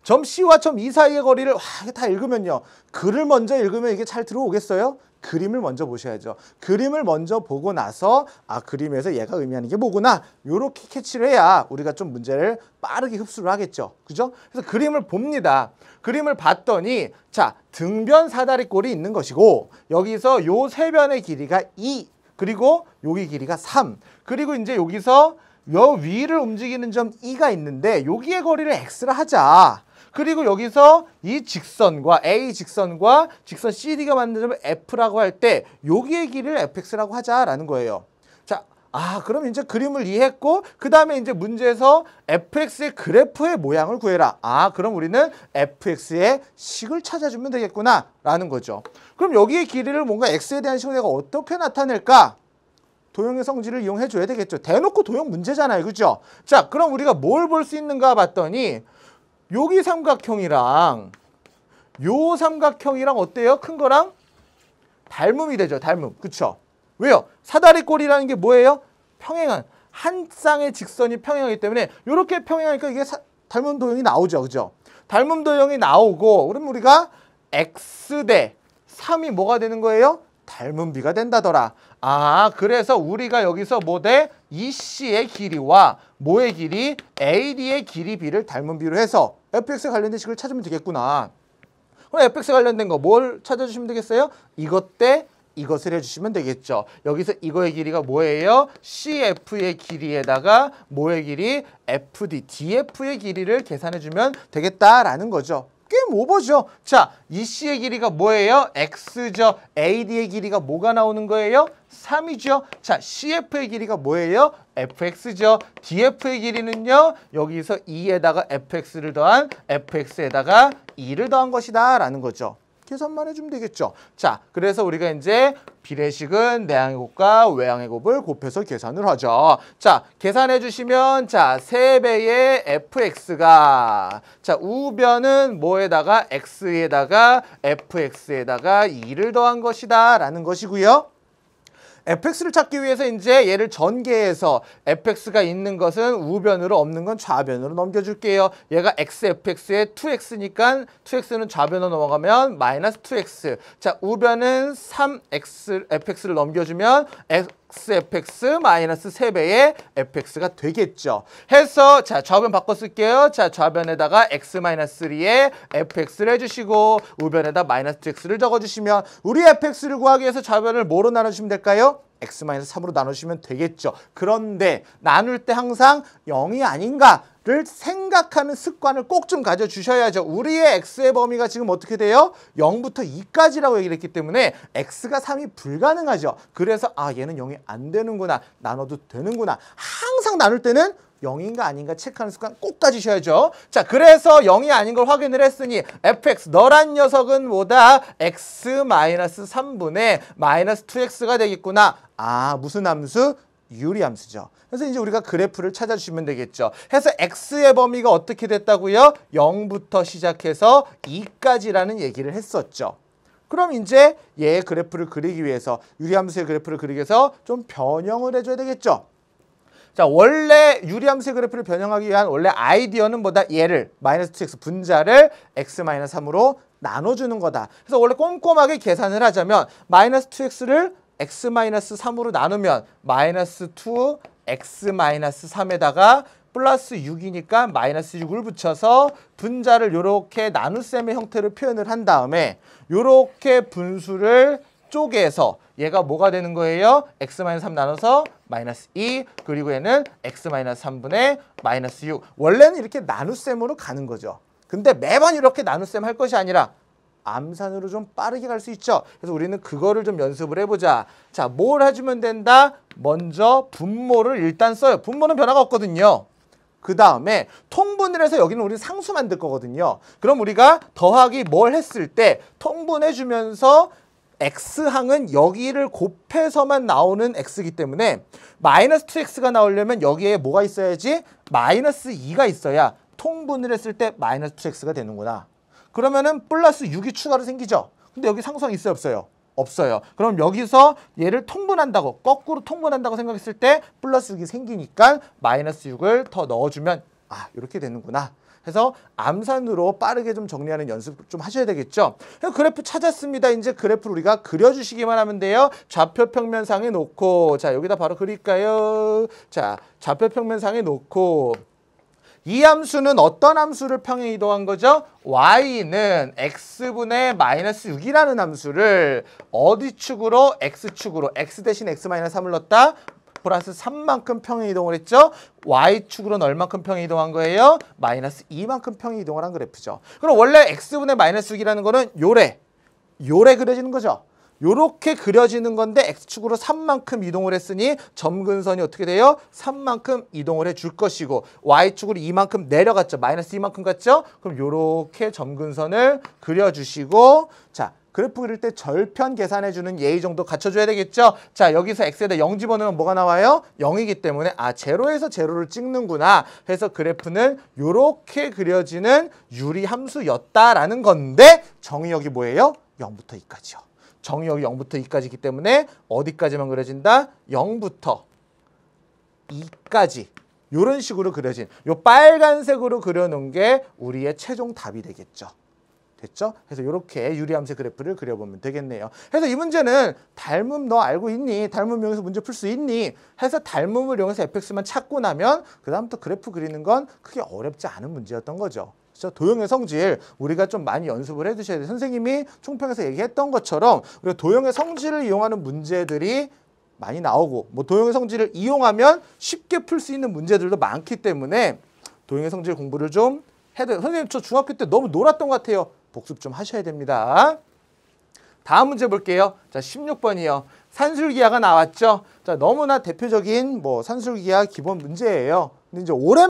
점 C와 점 E 사이의 거리를 다 읽으면요. 글을 먼저 읽으면 이게 잘 들어오겠어요? 그림을 먼저 보셔야죠. 그림을 먼저 보고 나서 그림에서 얘가 의미하는 게 뭐구나. 요렇게 캐치를 해야 우리가 좀 문제를 빠르게 흡수를 하겠죠. 그죠? 그래서 그림을 봅니다. 그림을 봤더니 자, 등변 사다리꼴이 있는 것이고 여기서 요 세 변의 길이가 2 그리고 여기 길이가 3 그리고 이제 여기서 요 위를 움직이는 점 E가 있는데 여기의 거리를 X라 하자. 그리고 여기서 이 직선과 A 직선과 직선 CD가 만드는 점을 F라고 할 때 여기의 길이를 FX라고 하자라는 거예요. 자, 그럼 이제 그림을 이해했고 그 다음에 이제 문제에서 FX의 그래프의 모양을 구해라. 그럼 우리는 FX의 식을 찾아주면 되겠구나 라는 거죠. 그럼 여기의 길이를 뭔가 X에 대한 식을 내가 어떻게 나타낼까? 도형의 성질을 이용해 줘야 되겠죠. 대놓고 도형 문제잖아요. 그죠? 자, 그럼 우리가 뭘 볼 수 있는가 봤더니 여기 삼각형이랑 요 삼각형이랑 어때요? 큰 거랑 닮음이 되죠. 닮음. 그쵸? 왜요? 사다리꼴이라는 게 뭐예요? 평행한 한 쌍의 직선이 평행하기 때문에 이렇게 평행하니까 이게 닮음 도형이 나오죠. 그죠? 닮음 도형이 나오고 그럼 우리가 x 대 3이 뭐가 되는 거예요? 닮은 비가 된다더라. 그래서 우리가 여기서 뭐 대? EC의 길이와 뭐의 길이? AD의 길이 B를 닮은 비로 해서 FX에 관련된 식을 찾으면 되겠구나. 그럼 FX에 관련된 거 뭘 찾아주시면 되겠어요? 이것 대 이것을 해주시면 되겠죠. 여기서 이거의 길이가 뭐예요? CF의 길이에다가 뭐의 길이? FD, DF의 길이를 계산해주면 되겠다라는 거죠. 꽤 오버죠. 자, EC의 길이가 뭐예요? X죠. AD의 길이가 뭐가 나오는 거예요? 3이죠. 자, CF의 길이가 뭐예요? FX죠. DF의 길이는요. 여기서 2에다가 FX를 더한 FX에다가 2를 더한 것이다 라는 거죠. 계산만 해주면 되겠죠. 자, 그래서 우리가 이제 비례식은 내항의 곱과 외항의 곱을 곱해서 계산을 하죠. 자, 계산해 주시면 자, 3배의 fx가 자, 우변은 뭐에다가 x에다가 fx에다가 2를 더한 것이다 라는 것이고요. fx를 찾기 위해서 이제 얘를 전개해서 fx가 있는 것은 우변으로 없는 건 좌변으로 넘겨줄게요. 얘가 xfx에 2x니까 2x는 좌변으로 넘어가면 마이너스 2x. 자, 우변은 3x fx를 넘겨주면 xfx 마이너스 3배의 fx가 되겠죠. 해서 자, 좌변 바꿔 쓸게요. 자, 좌변에다가 x 마이너스 3에 fx를 해주시고 우변에다 마이너스 2x를 적어주시면 우리 fx를 구하기 위해서 좌변을 뭐로 나눠주시면 될까요? x-3으로 나누시면 되겠죠. 그런데 나눌 때 항상 0이 아닌가를 생각하는 습관을 꼭 좀 가져주셔야죠. 우리의 x의 범위가 지금 어떻게 돼요? 0부터 2까지라고 얘기를 했기 때문에 x가 3이 불가능하죠. 그래서 얘는 0이 안 되는구나. 나눠도 되는구나. 항상 나눌 때는 0인가 아닌가 체크하는 습관 꼭 가지셔야죠. 자, 그래서 0이 아닌 걸 확인을 했으니 fx 너란 녀석은 뭐다? x-3분의 마이너스 2x가 되겠구나. 무슨 함수? 유리함수죠. 그래서 이제 우리가 그래프를 찾아주시면 되겠죠. 해서 x의 범위가 어떻게 됐다고요? 0부터 시작해서 2까지라는 얘기를 했었죠. 그럼 이제 얘의 그래프를 그리기 위해서 유리함수의 그래프를 그리기 위해서 좀 변형을 해줘야 되겠죠. 자, 원래 유리함수의 그래프를 변형하기 위한 원래 아이디어는 뭐다? 얘를 마이너스 2x 분자를 x-3으로 나눠주는 거다. 그래서 원래 꼼꼼하게 계산을 하자면 마이너스 2x를 x-3으로 나누면 마이너스 2x-3에다가 플러스 6이니까 마이너스 6을 붙여서 분자를 이렇게 나눗셈의 형태로 표현을 한 다음에 이렇게 분수를 쪼개서 얘가 뭐가 되는 거예요? x-3 나눠서 마이너스 2 그리고 얘는 x-3분의 마이너스 6. 원래는 이렇게 나눗셈으로 가는 거죠. 근데 매번 이렇게 나눗셈 할 것이 아니라 암산으로 좀 빠르게 갈 수 있죠. 그래서 우리는 그거를 좀 연습을 해보자. 자, 뭘 해주면 된다? 먼저 분모를 일단 써요. 분모는 변화가 없거든요. 그 다음에 통분을 해서 여기는 우리 상수 만들 거거든요. 그럼 우리가 더하기 뭘 했을 때 통분해주면서 x항은 여기를 곱해서만 나오는 x이기 때문에 마이너스 2x가 나오려면 여기에 뭐가 있어야지? 마이너스 2가 있어야 통분을 했을 때 마이너스 2x가 되는구나. 그러면은 플러스 6이 추가로 생기죠. 근데 여기 상수항 있어요, 없어요? 없어요. 그럼 여기서 얘를 통분한다고, 거꾸로 통분한다고 생각했을 때 플러스 6이 생기니까 마이너스 6을 더 넣어주면 이렇게 되는구나. 해서 암산으로 빠르게 좀 정리하는 연습 좀 하셔야 되겠죠. 그래프 찾았습니다. 이제 그래프를 우리가 그려주시기만 하면 돼요. 좌표 평면상에 놓고, 자, 여기다 바로 그릴까요? 자, 좌표 평면상에 놓고, 이 함수는 어떤 함수를 평행 이동한 거죠? y는 x분의 마이너스 6이라는 함수를 어디 축으로? x축으로. x 대신 x 마이너스 3을 넣었다. 플러스 3만큼 평행 이동을 했죠. y축으로는 얼만큼 평행 이동한 거예요? 마이너스 2만큼 평행 이동을 한 그래프죠. 그럼 원래 x분의 마이너스 6이라는 거는 요래 그려지는 거죠. 요렇게 그려지는 건데 x축으로 3만큼 이동을 했으니 점근선이 어떻게 돼요? 3만큼 이동을 해줄 것이고 y축으로 2만큼 내려갔죠. 마이너스 2만큼 갔죠? 그럼 요렇게 점근선을 그려주시고 자 그래프 그릴 때 절편 계산해주는 예의 정도 갖춰줘야 되겠죠? 자 여기서 x에다 0 집어넣으면 뭐가 나와요? 0이기 때문에 아 제로에서 제로를 찍는구나 해서 그래프는 요렇게 그려지는 유리함수였다라는 건데 정의역이 뭐예요? 0부터 2까지요. 정의역이 0부터 2까지이기 때문에 어디까지만 그려진다? 0부터 2까지 이런 식으로 그려진 요 빨간색으로 그려놓은 게 우리의 최종 답이 되겠죠. 됐죠? 그래서 이렇게 유리함수 그래프를 그려보면 되겠네요. 그래서 이 문제는 닮음 너 알고 있니? 닮음 이용해서 문제 풀 수 있니? 해서 닮음을 이용해서 fx만 찾고 나면 그 다음부터 그래프 그리는 건 크게 어렵지 않은 문제였던 거죠. 도형의 성질 우리가 좀 많이 연습을 해두셔야 돼요. 선생님이 총평에서 얘기했던 것처럼 우리가 도형의 성질을 이용하는 문제들이 많이 나오고 뭐 도형의 성질을 이용하면 쉽게 풀 수 있는 문제들도 많기 때문에 도형의 성질 공부를 좀 해야 돼요. 선생님 저 중학교 때 너무 놀았던 것 같아요. 복습 좀 하셔야 됩니다. 다음 문제 볼게요. 자 16번이요. 산술기하가 나왔죠. 자 너무나 대표적인 뭐 산술기하 기본 문제예요. 근데 이제 오랜